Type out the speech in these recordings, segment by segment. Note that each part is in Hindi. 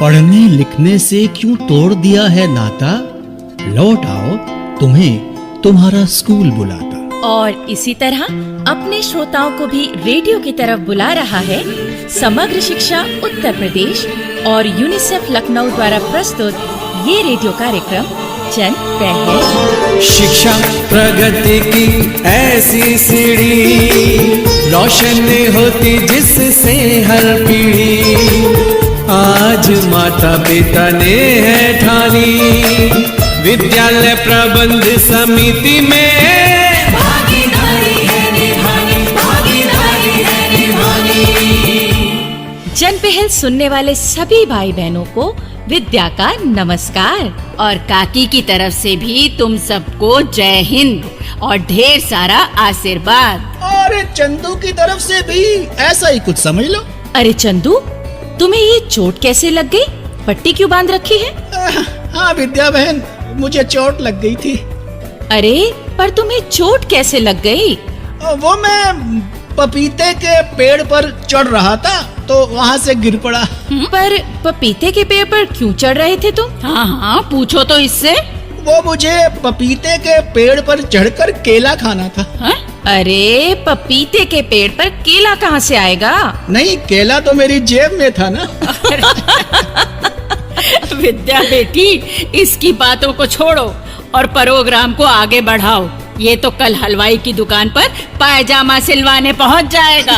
पढ़ने लिखने से क्यों तोड़ दिया है नाता? लौट आओ, तुम्हें तुम्हारा स्कूल बुलाता। और इसी तरह अपने श्रोताओं को भी रेडियो की तरफ बुला रहा है समग्र शिक्षा उत्तर प्रदेश और यूनिसेफ लखनऊ द्वारा प्रस्तुत ये रेडियो कार्यक्रम जन पहल। शिक्षा प्रगति की ऐसी सीढ़ी, रोशन होती जिससे हर पीढ़ी। आज माता पिता ने है ठानी, विद्यालय प्रबंध समिति में भागीदारी है निभानी, भागीदारी है निभानी। जन पहल सुनने वाले सभी भाई बहनों को विद्या का नमस्कार और काकी की तरफ से भी तुम सबको जय हिंद और ढेर सारा आशीर्वाद। और चंदू की तरफ से भी ऐसा ही कुछ समझ लो। अरे चंदू, तुम्हें ये चोट कैसे लग गई? पट्टी क्यों बांध रखी है? हाँ विद्या बहन, मुझे चोट लग गई थी। अरे पर तुम्हें चोट कैसे लग गई? वो मैं पपीते के पेड़ पर चढ़ रहा था तो वहाँ से गिर पड़ा। पर पपीते के पेड़ पर क्यों चढ़ रहे थे तुम? हाँ, पूछो तो इससे। वो मुझे पपीते के पेड़ पर चढ़कर केला खाना था। हा? अरे पपीते के पेड़ पर केला कहाँ से आएगा? नहीं, केला तो मेरी जेब में था ना। विद्या बेटी, इसकी बातों को छोड़ो और प्रोग्राम को आगे बढ़ाओ। ये तो कल हलवाई की दुकान पर पायजामा सिलवाने पहुंच जाएगा।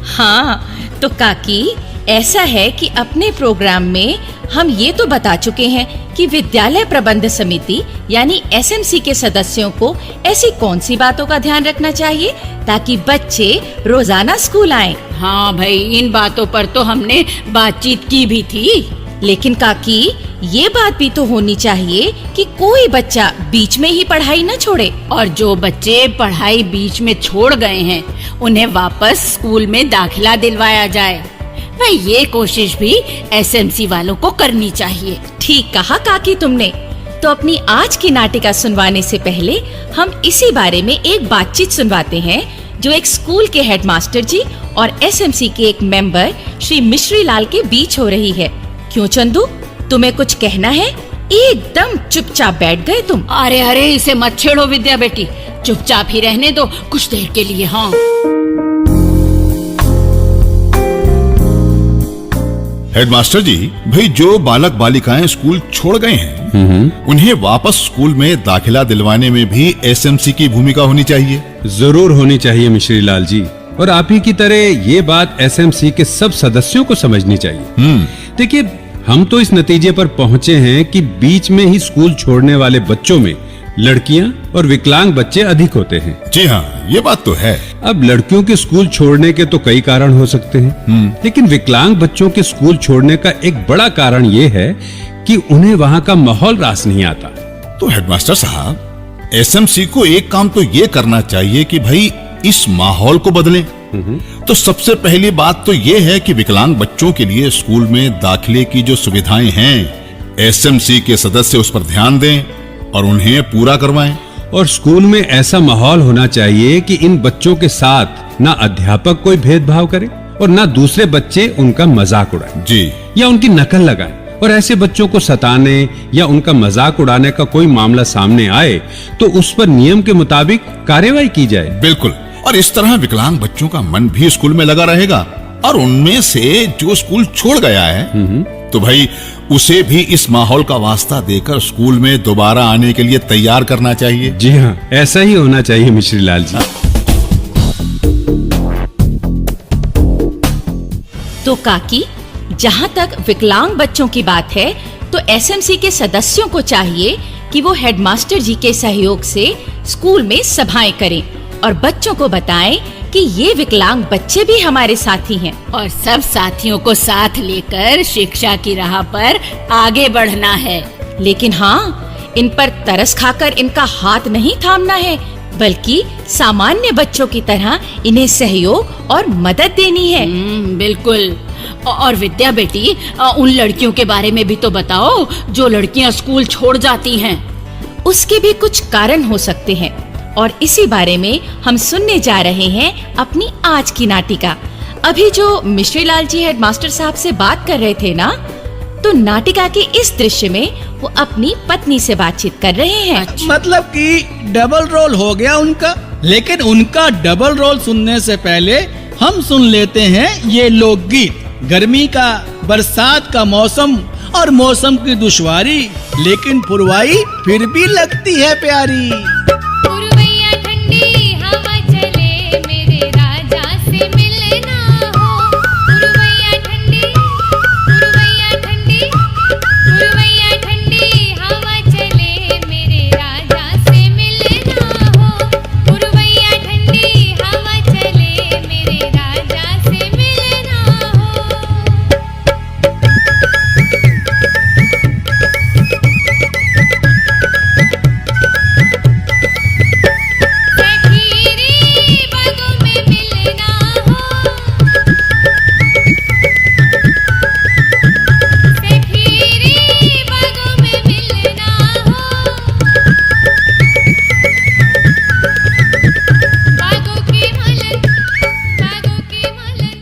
हाँ तो काकी, ऐसा है कि अपने प्रोग्राम में हम ये तो बता चुके हैं कि विद्यालय प्रबंध समिति यानी एसएमसी के सदस्यों को ऐसी कौन सी बातों का ध्यान रखना चाहिए ताकि बच्चे रोजाना स्कूल आएं। हाँ भाई, इन बातों पर तो हमने बातचीत की भी थी। लेकिन काकी, ये बात भी तो होनी चाहिए कि कोई बच्चा बीच में ही पढ़ाई न छोड़े। और जो बच्चे पढ़ाई बीच में छोड़ गए हैं उन्हें वापस स्कूल में दाखिला दिलवाया जाए। भाई, ये कोशिश भी एसएमसी वालों को करनी चाहिए। ठीक कहा काकी तुमने। तो अपनी आज की नाटिका सुनवाने से पहले हम इसी बारे में एक बातचीत सुनवाते हैं जो एक स्कूल के हेडमास्टर जी और एसएमसी के एक मेंबर श्री मिश्री लाल के बीच हो रही है। क्यों चंदू, तुम्हें कुछ कहना है? एकदम चुपचाप बैठ गए तुम। अरे अरे, इसे मत छेड़ो विद्या बेटी, चुपचाप ही रहने दो कुछ देर के लिए। हाँ हेडमास्टर जी, भाई जो बालक बालिकाएं स्कूल छोड़ गए हैं उन्हें वापस स्कूल में दाखिला दिलवाने में भी एसएमसी की भूमिका होनी चाहिए। जरूर होनी चाहिए मिश्री लाल जी, और आप ही की तरह ये बात एसएमसी के सब सदस्यों को समझनी चाहिए। देखिए, हम तो इस नतीजे पर पहुंचे हैं कि बीच में ही स्कूल छोड़ने वाले बच्चों में लड़कियां और विकलांग बच्चे अधिक होते हैं। जी हाँ, ये बात तो है। अब लड़कियों के स्कूल छोड़ने के तो कई कारण हो सकते हैं, लेकिन विकलांग बच्चों के स्कूल छोड़ने का एक बड़ा कारण ये है कि उन्हें वहाँ का माहौल रास नहीं आता। तो हेडमास्टर साहब, एसएमसी को एक काम तो ये करना चाहिए कि भाई इस माहौल को बदलें। तो सबसे पहली बात तो ये है कि विकलांग बच्चों के लिए स्कूल में दाखिले की जो सुविधाएं हैं, एसएमसी के सदस्य उस पर ध्यान दें और उन्हें पूरा करवाएं। और स्कूल में ऐसा माहौल होना चाहिए कि इन बच्चों के साथ ना अध्यापक कोई भेदभाव करे और ना दूसरे बच्चे उनका मजाक उड़ाएं जी, या उनकी नकल लगाएं। और ऐसे बच्चों को सताने या उनका मजाक उड़ाने का कोई मामला सामने आए तो उस पर नियम के मुताबिक कार्रवाई की जाए। बिल्कुल। और इस तरह विकलांग बच्चों का मन भी स्कूल में लगा रहेगा और उनमें से जो स्कूल छोड़ गया है तो भाई उसे भी इस माहौल का वास्ता देकर स्कूल में दोबारा आने के लिए तैयार करना चाहिए। जी हाँ, ऐसा ही होना चाहिए मिश्री लाल जी। तो काकी, जहाँ तक विकलांग बच्चों की बात है तो एसएमसी के सदस्यों को चाहिए कि वो हेडमास्टर जी के सहयोग से स्कूल में सभाएं करें और बच्चों को बताएं कि ये विकलांग बच्चे भी हमारे साथी हैं और सब साथियों को साथ लेकर शिक्षा की राह पर आगे बढ़ना है। लेकिन हाँ, इन पर तरस खाकर इनका हाथ नहीं थामना है, बल्कि सामान्य बच्चों की तरह इन्हें सहयोग और मदद देनी है। बिल्कुल। और विद्या बेटी, उन लड़कियों के बारे में भी तो बताओ जो लड़कियां स्कूल छोड़ जाती हैं। उसके भी कुछ कारण हो सकते हैं और इसी बारे में हम सुनने जा रहे हैं अपनी आज की नाटिका। अभी जो मिश्री लाल जी हेडमास्टर साहब से बात कर रहे थे ना, तो नाटिका के इस दृश्य में वो अपनी पत्नी से बातचीत कर रहे हैं। मतलब कि डबल रोल हो गया उनका। लेकिन उनका डबल रोल सुनने से पहले हम सुन लेते हैं ये लोकगीत। गर्मी का, बरसात का मौसम और मौसम की दुश्वारी, लेकिन पुरवाई फिर भी लगती है प्यारी। पुरवैया ठंडी हवा चले, मेरे राजा से मिलना हो। पुरवैया ठंडी, पुरवैया ठंडी, पुरवैया ठंडी हवा चले, मेरे राजा से मिलना हो। पुरवैया ठंडी हवा चले, मेरे राजा से मिलना हो। सखीरी बागों में मिलना हो। सखीरी बागों में मिलना हो। बागों की मलन, बागों की मलन,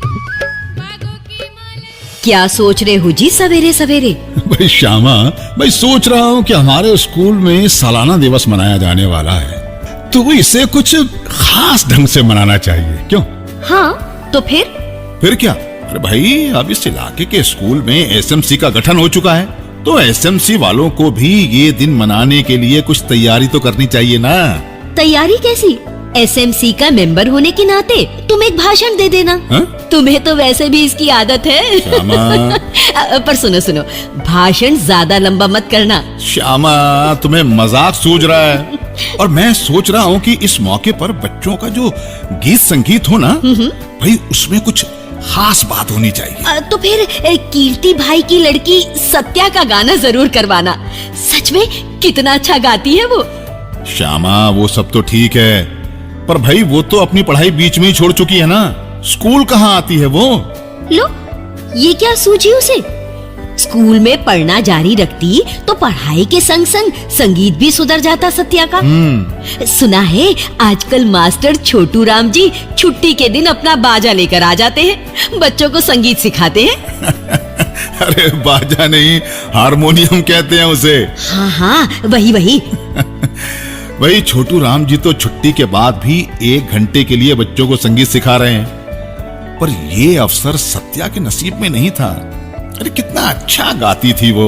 बागों की मलन। क्या सोच रहे हो जी सवेरे सवेरे? भाई श्यामा, मैं सोच रहा हूँ कि हमारे स्कूल में सालाना दिवस मनाया जाने वाला है, तो इसे कुछ खास ढंग से मनाना चाहिए, क्यों? हाँ, तो फिर क्या? अरे भाई, अब इस इलाके के स्कूल में एसएमसी का गठन हो चुका है, तो एसएमसी वालों को भी ये दिन मनाने के लिए कुछ तैयारी तो करनी चाहिए ना। तैयारी कैसी? एसएमसी का मेंबर होने के नाते तुम एक भाषण दे देना। हा? तुम्हें तो वैसे भी इसकी आदत है। श्यामा, पर सुनो सुनो, भाषण ज्यादा लंबा मत करना। श्यामा, तुम्हें मजाक सूझ रहा है। और मैं सोच रहा हूँ कि इस मौके पर बच्चों का जो गीत संगीत हो ना, भाई उसमें कुछ खास बात होनी चाहिए। तो फिर कीर्ति भाई की लड़की सत्या का गाना जरूर करवाना। सच में कितना अच्छा गाती है वो। श्यामा, वो सब तो ठीक है, पर भाई वो तो अपनी पढ़ाई बीच में ही छोड़ चुकी है ना। स्कूल कहाँ आती है वो? लो, ये क्या सूझी उसे? स्कूल में पढ़ना जारी रखती तो पढ़ाई के संग संग संगीत भी सुधर जाता सत्या का। सुना है आजकल मास्टर छोटू राम जी छुट्टी के दिन अपना बाजा लेकर आ जाते हैं, बच्चों को संगीत सिखाते हैं। अरे बाजा नहीं, हारमोनियम कहते हैं उसे। हाँ हाँ, वही वही। वही छोटू राम जी तो छुट्टी के बाद भी 1 घंटे के लिए बच्चों को संगीत सिखा रहे हैं, पर ये अवसर सत्या के नसीब में नहीं था। अरे कितना अच्छा गाती थी वो।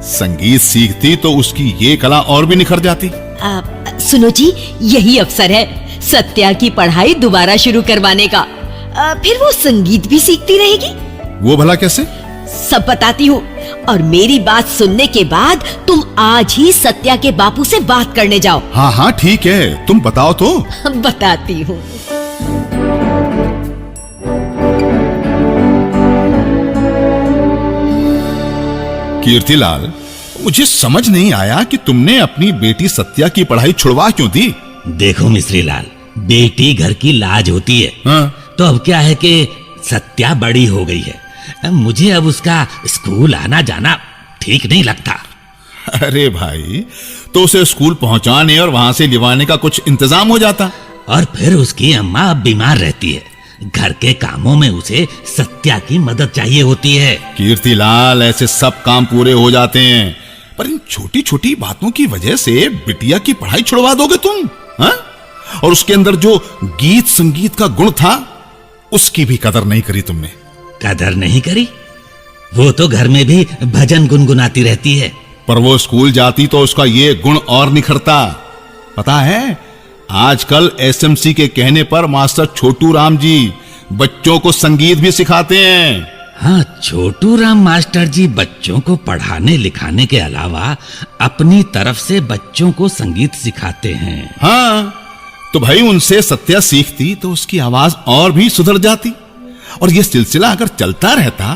संगीत सीखती तो उसकी ये कला और भी निखर जाती। सुनो जी, यही अवसर है सत्या की पढ़ाई दोबारा शुरू करवाने का। फिर वो संगीत भी सीखती रहेगी। वो भला कैसे? सब बताती हूँ, और मेरी बात सुनने के बाद तुम आज ही सत्या के बापू से बात करने जाओ। हाँ हाँ ठीक है, तुम बताओ तो। बताती हूँ। कीर्तिलाल, मुझे समझ नहीं आया कि तुमने अपनी बेटी सत्या की पढ़ाई छुड़वा क्यों दी? देखो मिश्री लाल, बेटी घर की लाज होती है। हाँ? तो अब क्या है कि सत्या बड़ी हो गई है, मुझे अब उसका स्कूल आना जाना ठीक नहीं लगता। अरे भाई, तो उसे स्कूल पहुंचाने और वहां से लिवाने का कुछ इंतजाम हो जाता। और फिर उसकी अम्मा अब बीमार रहती है, घर के कामों में उसे सत्या की मदद चाहिए होती है। कीर्तिलाल, ऐसे सब काम पूरे हो जाते हैं, पर इन छोटी छोटी बातों की वजह से बिटिया की पढ़ाई छुड़वा दोगे तुम? हाँ? और उसके अंदर जो गीत संगीत का गुण था, उसकी भी कदर नहीं करी तुमने। कदर नहीं करी? वो तो घर में भी भजन गुनगुनाती रहती है। पर वो स्कूल जाती तो उसका ये गुण और निखरता। पता है, आजकल एसएमसी के कहने पर मास्टर छोटू राम जी बच्चों को संगीत भी सिखाते हैं। हाँ, छोटू राम मास्टर जी बच्चों को पढ़ाने लिखाने के अलावा अपनी तरफ से बच्चों को संगीत सिखाते हैं। हाँ, तो भाई उनसे सत्या सीखती तो उसकी आवाज और भी सुधर जाती, और ये सिलसिला अगर चलता रहता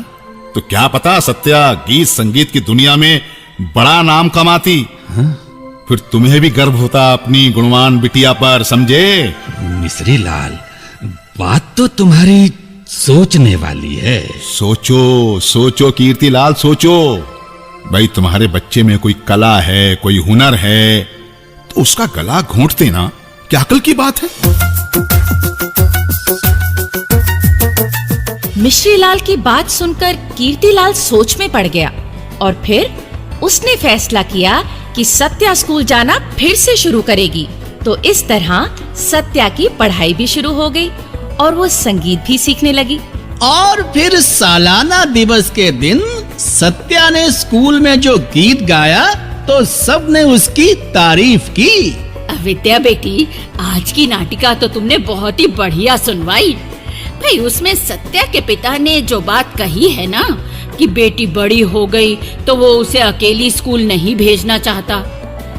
तो क्या पता सत्या गीत संगीत की दुनिया में बड़ा नाम कमाती। हाँ? फिर तुम्हें भी गर्व होता अपनी गुणवान बिटिया पर, समझे? मिश्री लाल, बात तो तुम्हारी सोचने वाली है। सोचो सोचो कीर्तिलाल, सोचो। भाई तुम्हारे बच्चे में कोई कला है, कोई हुनर है, तो उसका गला घोंटते ना, क्या अकल की बात है? मिश्रीलाल की बात सुनकर कीर्तिलाल सोच में पड़ गया और फिर उसने फैसला किया कि सत्या स्कूल जाना फिर से शुरू करेगी। तो इस तरह सत्या की पढ़ाई भी शुरू हो गई और वो संगीत भी सीखने लगी। और फिर सालाना दिवस के दिन सत्या ने स्कूल में जो गीत गाया तो सबने उसकी तारीफ की। विद्या बेटी, आज की नाटिका तो तुमने बहुत ही बढ़िया सुनवाई। भाई उसमें सत्या के पिता ने जो बात कही है ना कि बेटी बड़ी हो गई तो वो उसे अकेली स्कूल नहीं भेजना चाहता,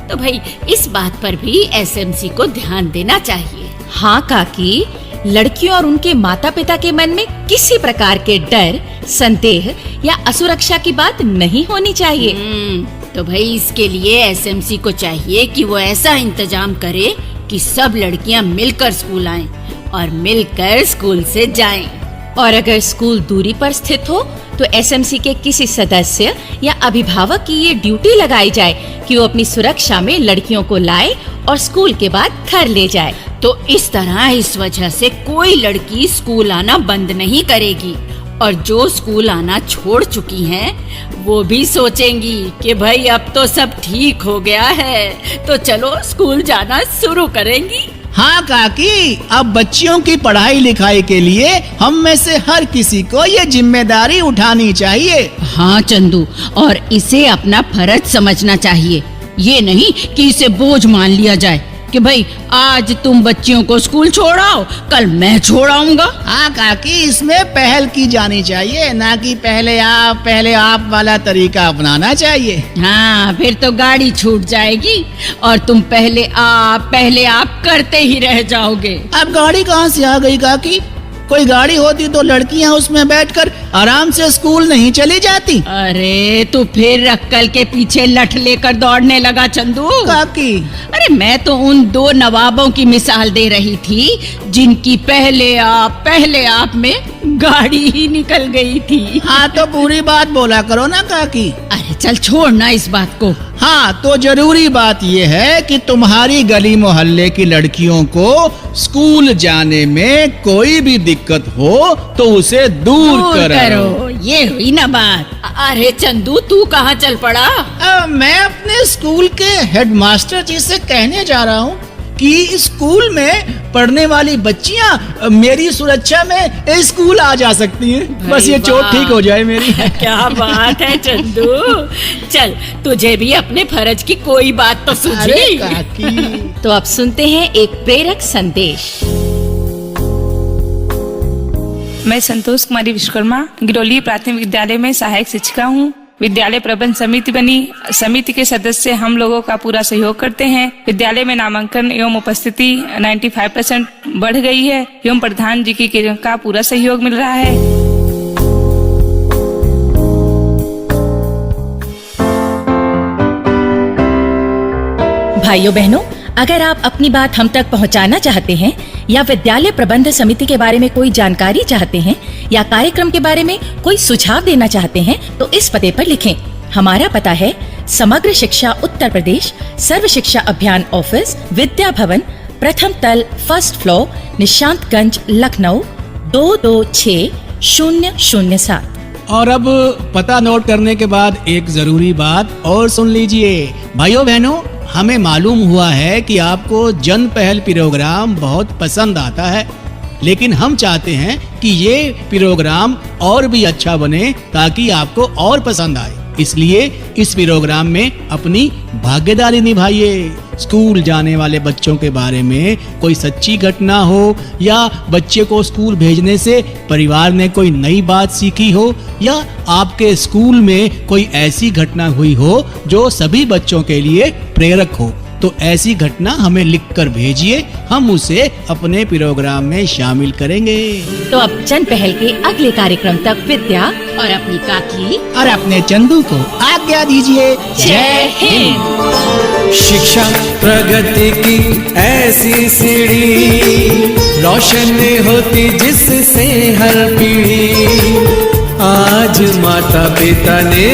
तो भाई इस बात पर भी एसएमसी को ध्यान देना चाहिए। हाँ काकी, लड़कियों और उनके माता पिता के मन में किसी प्रकार के डर, संदेह या असुरक्षा की बात नहीं होनी चाहिए। तो भाई इसके लिए एसएमसी को चाहिए कि वो ऐसा इंतजाम करे कि सब लड़कियां मिलकर स्कूल आएं और मिलकर स्कूल से जाएं। और अगर स्कूल दूरी पर स्थित हो तो एसएमसी के किसी सदस्य या अभिभावक की ये ड्यूटी लगाई जाए कि वो अपनी सुरक्षा में लड़कियों को लाए और स्कूल के बाद घर ले जाए। तो इस तरह इस वजह से कोई लड़की स्कूल आना बंद नहीं करेगी और जो स्कूल आना छोड़ चुकी हैं वो भी सोचेंगी कि भाई अब तो सब ठीक हो गया है, तो चलो स्कूल जाना शुरू करेंगी। हाँ काकी, अब बच्चियों की पढ़ाई लिखाई के लिए हम में से हर किसी को ये जिम्मेदारी उठानी चाहिए। हाँ चंदू, और इसे अपना फर्ज समझना चाहिए, ये नहीं कि इसे बोझ मान लिया जाए कि भाई आज तुम बच्चियों को स्कूल छोड़ाओ, कल मैं छोड़ाऊंगा। हाँ काकी, इसमें पहल की जानी चाहिए, ना कि पहले आप वाला तरीका अपनाना चाहिए। हाँ, फिर तो गाड़ी छूट जाएगी और तुम पहले आप करते ही रह जाओगे। अब गाड़ी कहाँ से आ गई काकी? कोई गाड़ी होती तो लड़कियाँ उसमें बैठकर आराम से स्कूल नहीं चली जाती। अरे तू फिर अक्कल के पीछे लठ लेकर दौड़ने लगा चंदू। काकी, अरे मैं तो उन दो नवाबों की मिसाल दे रही थी जिनकी पहले आप में गाड़ी ही निकल गई थी। हाँ तो पूरी बात बोला करो ना काकी। अरे चल छोड़ ना इस बात को। हाँ तो जरूरी बात यह है कि तुम्हारी गली मोहल्ले की लड़कियों को स्कूल जाने में कोई भी दिक्कत हो तो उसे दूर करो। ये हुई ना बात। अरे चंदू, तू कहाँ चल पड़ा? मैं अपने स्कूल के हेडमास्टर जी से कहने जा रहा हूँ कि स्कूल में पढ़ने वाली बच्चियाँ मेरी सुरक्षा में स्कूल आ जा सकती हैं। बस ये चोट ठीक हो जाए मेरी। क्या बात है चंदू, चल तुझे भी अपने फर्ज की कोई बात तो सूझी। तो अब सुनते हैं एक प्रेरक संदेश। मैं संतोष कुमारी विश्वकर्मा गिरौली प्राथमिक विद्यालय में सहायक शिक्षिका हूँ। विद्यालय प्रबंध समिति बनी। समिति के सदस्य हम लोगों का पूरा सहयोग करते हैं। विद्यालय में नामांकन एवं उपस्थिति 95% बढ़ गई है एवं प्रधान जी का पूरा सहयोग मिल रहा है। भाइयों बहनों, अगर आप अपनी बात हम तक पहुंचाना चाहते हैं या विद्यालय प्रबंध समिति के बारे में कोई जानकारी चाहते हैं या कार्यक्रम के बारे में कोई सुझाव देना चाहते हैं तो इस पते पर लिखें। हमारा पता है समग्र शिक्षा उत्तर प्रदेश सर्व शिक्षा अभियान ऑफिस, विद्या भवन, प्रथम तल, फर्स्ट फ्लोर, निशांतगंज, लखनऊ 226007। और अब पता नोट करने के बाद एक जरूरी बात और सुन लीजिए। भाइयों बहनों, हमें मालूम हुआ है कि आपको जन पहल प्रोग्राम बहुत पसंद आता है, लेकिन हम चाहते हैं कि ये प्रोग्राम और भी अच्छा बने ताकि आपको और पसंद आए। इसलिए इस प्रोग्राम में अपनी भागीदारी निभाइए। स्कूल जाने वाले बच्चों के बारे में कोई सच्ची घटना हो या बच्चे को स्कूल भेजने से परिवार ने कोई नई बात सीखी हो या आपके स्कूल में कोई ऐसी घटना हुई हो जो सभी बच्चों के लिए प्रेरक हो, तो ऐसी घटना हमें लिखकर भेजिए। हम उसे अपने प्रोग्राम में शामिल करेंगे। तो अब जन पहल के अगले कार्यक्रम तक विद्या और अपनी काकी और अपने चंदू को आज्ञा दीजिए। जय हिंद। शिक्षा प्रगति की ऐसी सीढ़ी रोशन होती जिससे हर पीढ़ी। आज माता पिता ने